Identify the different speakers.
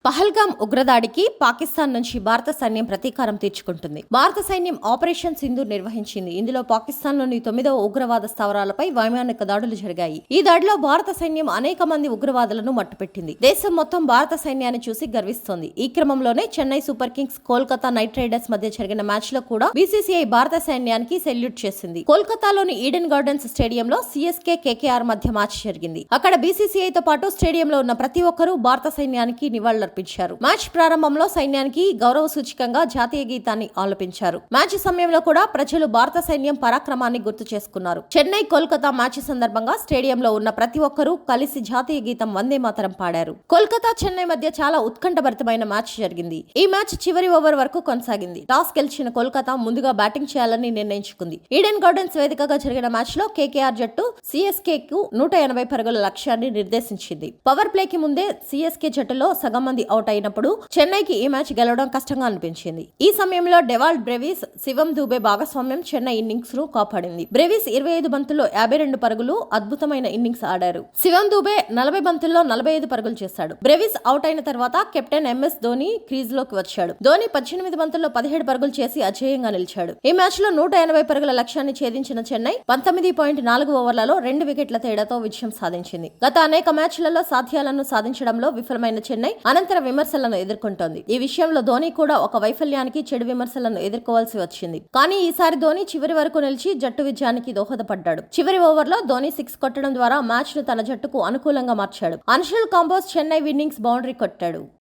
Speaker 1: పహల్గామ్ ఉగ్రదాడికి పాకిస్తాన్ నుంచి భారత సైన్యం ప్రతీకారం తీర్చుకుంటుంది. భారత సైన్యం ఆపరేషన్ సింధూర్ నిర్వహించింది. ఇందులో పాకిస్తాన్లోని 9వ ఉగ్రవాద స్థావరాలపై వైమానిక దాడులు జరిగాయి. ఈ దాడిలో భారత సైన్యం అనేక మంది ఉగ్రవాదులను మట్టుపెట్టింది. దేశం మొత్తం భారత సైన్యాన్ని చూసి గర్విస్తోంది. ఈ క్రమంలోనే Chennai super Kings, Kolkata night riders మధ్య జరిగిన మ్యాచ్ లో కూడా బీసీసీఐ భారత సైన్యానికి సెల్యూట్ చేసింది. కోల్కతాలోని ఈడెన్ గార్డెన్స్ స్టేడియంలో సీఎస్కే, కేకేఆర్ మధ్య మ్యాచ్ జరిగింది. అక్కడ బీసీసీఐతో పాటు స్టేడియంలో ఉన్న ప్రతి ఒక్కరూ భారత సైన్యానికి నివాళులు మ్యాచ్ ప్రారంభంలో సైన్యానికి గౌరవ సూచికంగా జాతీయ గీతాన్ని ఆలపించారు. మ్యాచ్ సమయంలో కూడా ప్రజలు భారత సైన్యం పరాక్రమాన్ని గుర్తు చేసుకున్నారు. చెన్నై కోల్కతా మ్యాచ్ సందర్భంగా స్టేడియంలో ఉన్న ప్రతి ఒక్కరూ కలిసి జాతీయ గీతం వందే మాతరం పాడారు. కోల్కతా చెన్నై మధ్య చాలా ఉత్కంఠభరితమైన మ్యాచ్ జరిగింది. ఈ మ్యాచ్ చివరి ఓవర్ వరకు కొనసాగింది. టాస్ గెలిచిన కోల్కతా ముందుగా బ్యాటింగ్ చేయాలని నిర్ణయించుకుంది. ఈడెన్ గార్డెన్స్ వేదికగా జరిగిన మ్యాచ్ లో కేకేఆర్ జట్టు సీఎస్కే కు 180 పరుగుల లక్ష్యాన్ని నిర్దేశించింది. పవర్ ప్లే కి ముందే సీఎస్కే జట్టులో సగం మంది అవుట్ అయినప్పుడు చెన్నైకి ఈ మ్యాచ్ గెలవడం కష్టంగా అనిపించింది. ఈ సమయంలో డెవాల్డ్ బ్రెవిస్, శివం దూబే భాగస్వామ్యం చెన్నై ఇన్నింగ్స్ ను కాపాడింది. బ్రెవిస్ 25 బంతుల్లో 52 పరుగులు అద్భుతమైన ఇన్నింగ్స్ ఆడారు. శివం దూబే 40 బంతుల్లో 45 పరుగులు చేశాడు. బ్రెవిస్ అవుట్ అయిన తర్వాత కెప్టెన్ ఎంఎస్ ధోని క్రీజ్ లోకి వచ్చాడు. ధోని 18 బంతుల్లో 17 పరుగులు చేసి అజేయంగా నిలిచాడు. ఈ మ్యాచ్ లో 180 పరుగుల లక్ష్యాన్ని ఛేదించిన చెన్నై 19.4 ఓవర్లలో 2 వికెట్ల తేడాతో విజయం సాధించింది. గత అనేక మ్యాచ్లలో సాధ్యాలను సాధించడంలో విఫలమైన చెన్నై అనంతర విమర్శలను ఎదుర్కొంటోంది. ఈ విషయంలో ధోని కూడా ఒక వైఫల్యానికి, చెడు విమర్శలను ఎదుర్కోవాల్సి వచ్చింది. కానీ ఈసారి ధోని చివరి వరకు నిలిచి జట్టు విజయానికి దోహదపడ్డాడు. చివరి ఓవర్లో ధోని 6 కొట్టడం ద్వారా మ్యాచ్ ను తన జట్టుకు అనుకూలంగా మార్చాడు. అన్షుల్ కాంబోజ్ చెన్నై విన్నింగ్స్ బౌండరీ కొట్టాడు.